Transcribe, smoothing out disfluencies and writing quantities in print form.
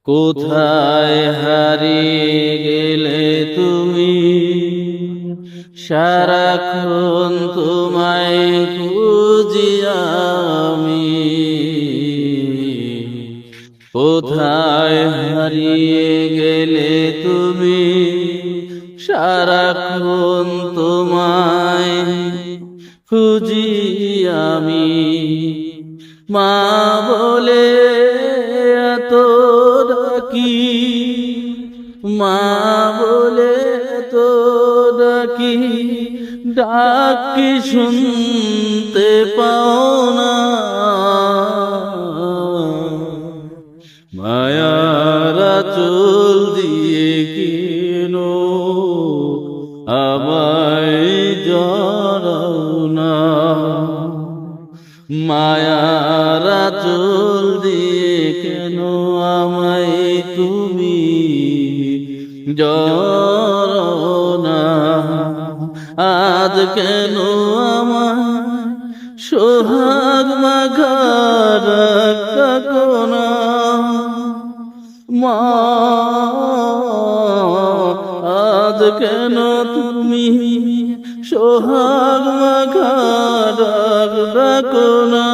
কোথায় হারিয়ে গেলে তুমি, সারাক্ষণ তোমায় খুঁজি আমি। কোথায় হারিয়ে গেলে তুমি, সারাক্ষণ তোমায় খুঁজি আমি। মা বলে এত ডাকি, মা বলে তো ডাকি, ডাক কি শুনতে পাও না? মায়ার আঁচল দিয়ে কেন আমায় জড়াও না? মায়ার আঁচল দিয়ে কেন আমায় তুমি জড়াও না? আজ কেন আমায় সোহাগ মাখা ডাকো না? মা, আজ কেন তুমি সোহাগ মাখা ডাকো না?